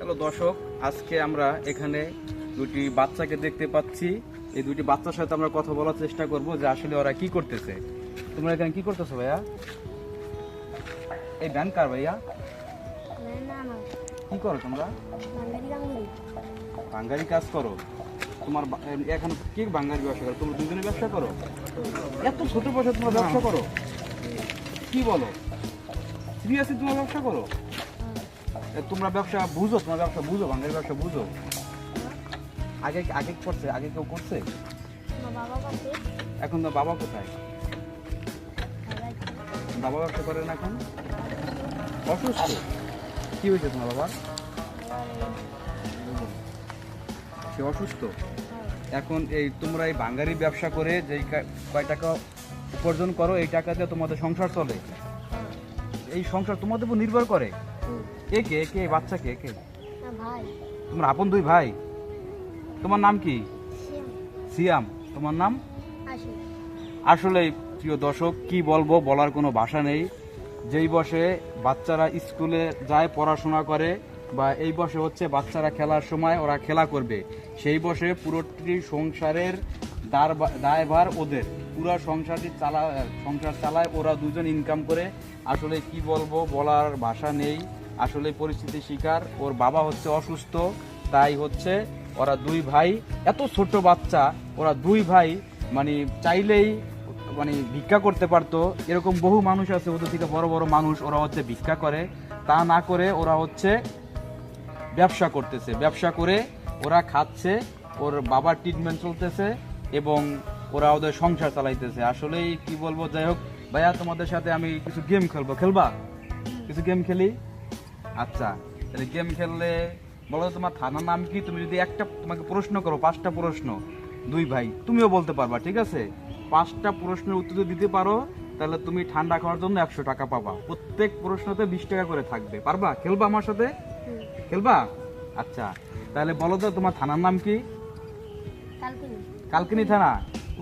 Hello দর্শক, আজকে আমরা এখানে দুটি বাচ্চাকে দেখতে পাচ্ছি। এই দুটি বাচ্চার সাথে আমরা কথা বলার চেষ্টা করব যে আসলে ওরা কি করতেছে। তোমরা এখানে কি করতেছো ভাইয়া? এই ভ্যান কার ভাইয়া? কি করো তোমরা? বাঙ্গারি কাজ করো। তোমার এখন কি বাঙ্গারি ব্যবসা করো? তোমরা দুজনে ব্যবসা করো? এত ছোট বয়সে তোমরা ব্যবসা করো? কি বলো, সিরিয়াসলি তোমরা ব্যবসা করো? তোমরা ব্যবসা বুঝো? তোমার ব্যবসা বুঝো? বাঙ্গারি ব্যবসা বুঝো? আগে আগে করছে, আগে কেউ করছে? এখন তো বাবা কোথায়? বাবা ব্যবসা করে না এখন? অসুস্থ? কি হয়েছে তোমার বাবা? সে অসুস্থ। এখন এই তোমরা এই বাঙ্গারি ব্যবসা করে যে কয় টাকা উপার্জন করো, এই টাকা দিয়ে তোমাদের সংসার চলে? এই সংসার তোমাদের উপর নির্ভর করে? কে কে কে বাচ্চা কে কে? তোমার আপন দুই ভাই? তোমার নাম কি? সিয়াম। তোমার নাম? আসলে প্রিয় দর্শক, কি বলবো, বলার কোনো ভাষা নেই। যেই বসে বাচ্চারা স্কুলে যায়, পড়াশোনা করে, বা এই বসে হচ্ছে বাচ্চারা খেলার সময় ওরা খেলা করবে, সেই বসে পুরোটি সংসারের দায়ভার ওদের। পুরো সংসার চালায় ওরা দুজন, ইনকাম করে। আসলে কি বলবো, বলার ভাষা নেই। আসলে পরিস্থিতির শিকার। ওর বাবা হচ্ছে অসুস্থ, তাই হচ্ছে ওরা দুই ভাই, এত ছোট বাচ্চা, ওরা দুই ভাই মানে চাইলেই মানে ভিক্ষা করতে পারতো। এরকম বহু মানুষ আছে, ওদের থেকে বড় বড় মানুষ, ওরা হচ্ছে ভিক্ষা করে। তা না করে ওরা হচ্ছে ব্যবসা করতেছে, ব্যবসা করে ওরা খাচ্ছে, ওর বাবার ট্রিটমেন্ট চলতেছে এবং ওরা ওদের সংসার চালাইতেছে। আসলেই কি বলবো। যাই হোক ভাইয়া, তোমাদের সাথে আমি কিছু গেম খেলবো, খেলবা? কিছু গেম খেলি। আচ্ছা, তাহলে গেম খেললে বলো তোমার থানার নাম কি? তুমি যদি একটা তোমাকে প্রশ্ন করো, 5টা প্রশ্ন, দুই ভাই, তুমিও বলতে পারবা, ঠিক আছে? 5টা প্রশ্নের উত্তর যদি দিতে পারো তাহলে তুমি ঠান্ডা খাওয়ার জন্য 100 টাকা পাবা। প্রত্যেক প্রশ্নতে 20 টাকা করে থাকবে। পারবা? খেলবা আমার সাথে? খেলবা? আচ্ছা, তাহলে বলো তো তোমার থানার নাম কি? কালকিনি থানা।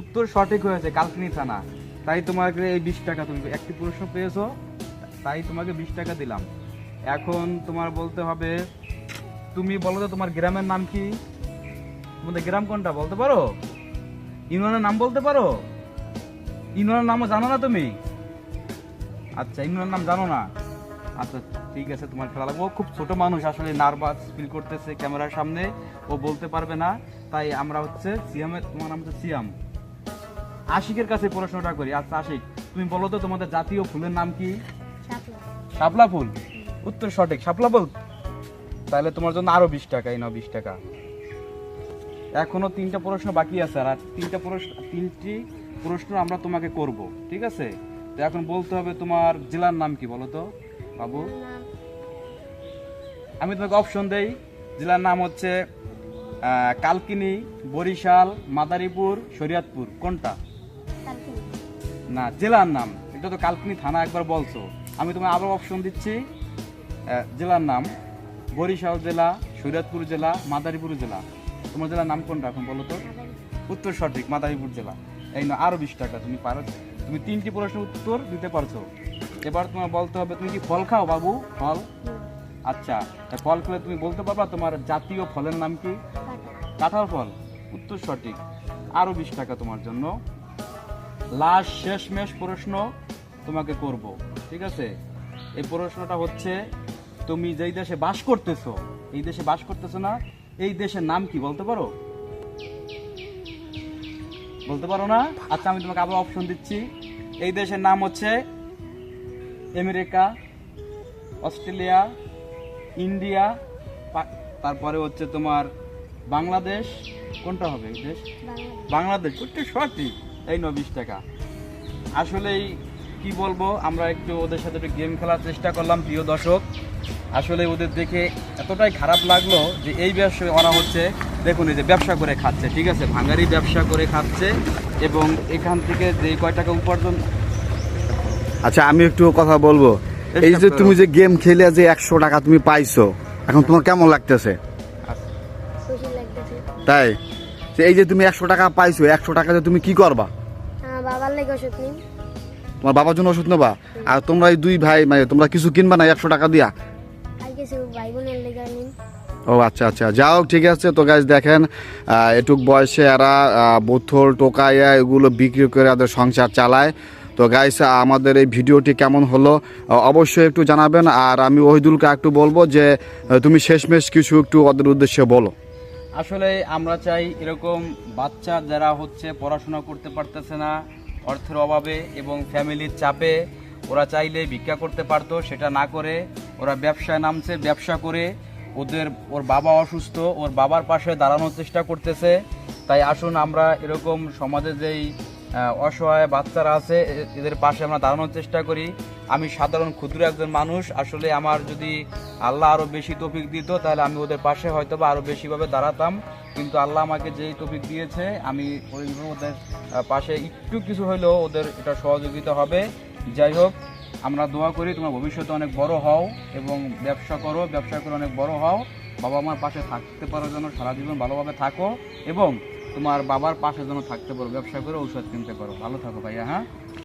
উত্তর সঠিক হয়েছে, কালকিনি থানা। তাই তোমাকে এই 20 টাকা, তুমি একটি প্রশ্ন পেয়েছো, তাই তোমাকে 20 টাকা দিলাম। এখন তোমার বলতে হবে, তুমি বলো তো তোমার গ্রামের নাম কি? তোমাদের গ্রাম কোনটা বলতে পারো? ইউনিয়নের নাম বলতে পারো? ইউনিয়নের নামও জানো না তুমি? আচ্ছা, ইউনিয়নের নাম জানো না। আচ্ছা ঠিক আছে, তোমার খেলা লাগবে। ও খুব ছোট মানুষ, আসলে নার্ভাস ফিল করতেছে ক্যামেরার সামনে, ও বলতে পারবে না। তাই আমরা হচ্ছে সিয়ামের, তোমার নাম হচ্ছে সিয়াম, আশিকের কাছে প্রশ্নটা করি। আচ্ছা আশিক, তুমি বলো তো তোমাদের জাতীয় ফুলের নাম কি? শাপলা ফুল। উত্তর সঠিক, শাপলা ফুল। তাহলে তোমার জন্য আরো 20 টাকা। এই নাও 20 টাকা। এখনো 3টা প্রশ্ন বাকি আছে, আর 3টি প্রশ্ন আমরা তোমাকে করব, ঠিক আছে? তো এখন বলতে হবে তোমার জেলার নাম কি, বলো তো বাবু? আমি তোমাকে অপশন দেই। জেলার নাম হচ্ছে কালকিনি, বরিশাল, মাদারীপুর, শরীয়তপুর। কোনটা? না, জেলার নাম। এটা তো কালকিনি থানা একবার বলছো। আমি তোমাকে আবার অপশন দিচ্ছি। জেলার নাম বরিশাল জেলা, শরীয়তপুর জেলা, মাদারীপুর জেলা। তোমার জেলার নাম কোনটা এখন বলো তো? উত্তর সঠিক, মাদারীপুর জেলা। এই না, আরো 20 টাকা। তুমি পারো, তুমি 3টি প্রশ্নের উত্তর দিতে পারছো। এবার তোমার বলতে হবে, তুমি কি ফল খাও বাবু? ফল? আচ্ছা, ফল খেলে তুমি বলতে পারবা তোমার জাতীয় ফলের নাম কি? কাঁঠাল ফল। উত্তর সঠিক, আরো 20 টাকা তোমার জন্য। লাস্ট শেষমেশ প্রশ্ন তোমাকে করব, ঠিক আছে? এই প্রশ্নটা হচ্ছে, তুমি যেই দেশে বাস করতেছো, এই দেশে বাস করতেছো না, এই দেশের নাম কি বলতে পারো? বলতে পারো না? আচ্ছা, আমি তোমাকে আবার অপশন দিচ্ছি। এই দেশের নাম হচ্ছে আমেরিকা, অস্ট্রেলিয়া, ইন্ডিয়া, তারপরে হচ্ছে তোমার বাংলাদেশ। কোনটা হবে এই দেশ? বাংলাদেশ। উত্তর সঠিক। এই নাও 20 টাকা। আসলেই কি বলবো, আমরা একটু ওদের সাথে একটু গেম খেলার চেষ্টা করলাম প্রিয় দর্শক। আসলে ওদের দেখে এতটাই খারাপ লাগলো যে এই ব্যবসায় ওরা হচ্ছে, দেখুন এই যে ব্যবসা করে খাচ্ছে, ঠিক আছে? ভাঙারি ব্যবসা করে খাচ্ছে এবং এখান থেকে যে কয় টাকা উপার্জন। আচ্ছা, আমি একটু কথা বলবো। এই যে তুমি যে গেম খেলে যে 100 টাকা তুমি পাইছো, এখন তোমার কেমন লাগতেছে? তাই এই যে তুমি 100 টাকা পাইছো, 100 টাকাতে তুমি কি করবা? বাবার লেগে ওষুধ নিন। তোমার বাবার জন্য ওষুধ নেবা? আর তোমরা এই দুই ভাই, মানে তোমরা কিছু কিনবা না 100 টাকা দিয়া? আর কিছু ভাই বোনের লেগে নিন। ও আচ্ছা আচ্ছা, যাও ঠিক আছে। তো গাইজ দেখেন এটুক বয়সে এরা বোতল টোকাইয়া এগুলো বিক্রি করে ওদের সংসার চালায়। তো গাইস আমাদের এই ভিডিওটি কেমন হলো অবশ্যই একটু জানাবেন। আর আমি ওহিদুলকে একটু বলবো যে তুমি শেষমেশ কিছু একটু ওদের উদ্দেশ্যে বলো। আসলে আমরা চাই এরকম বাচ্চা যারা হচ্ছে পড়াশোনা করতে পারতেছে না অর্থের অভাবে এবং ফ্যামিলির চাপে, ওরা চাইলে ভিক্ষা করতে পারতো, সেটা না করে ওরা ব্যবসায় নামছে, ব্যবসা করে ওর বাবা অসুস্থ, ওর বাবার পাশে দাঁড়ানোর চেষ্টা করতেছে। তাই আসুন আমরা এরকম সমাজে যেই অসহায় বাচ্চারা আছে এদের পাশে আমরা দাঁড়ানোর চেষ্টা করি। আমি সাধারণ ক্ষুদ্র একজন মানুষ, আসলে আমার যদি আল্লাহ আরও বেশি তৌফিক দিত তাহলে আমি ওদের পাশে হয়তো বা আরও বেশিভাবে দাঁড়াতাম, কিন্তু আল্লাহ আমাকে যেই তৌফিক দিয়েছে আমি ওদের পাশে একটু কিছু হলেও ওদের এটা সহযোগিতা হবে। যাই হোক, আমরা দোয়া করি তোমার ভবিষ্যতে অনেক বড় হও এবং ব্যবসা করে অনেক বড় হও, বাবা মার পাশে থাকতে পারো, যেন সারা জীবন ভালোভাবে থাকো এবং তোমার বাবার পাশে যেন থাকতে পারো, ব্যবসা করে ঔষধ কিনতে পারো। ভালো থাকো ভাইয়া। হ্যাঁ।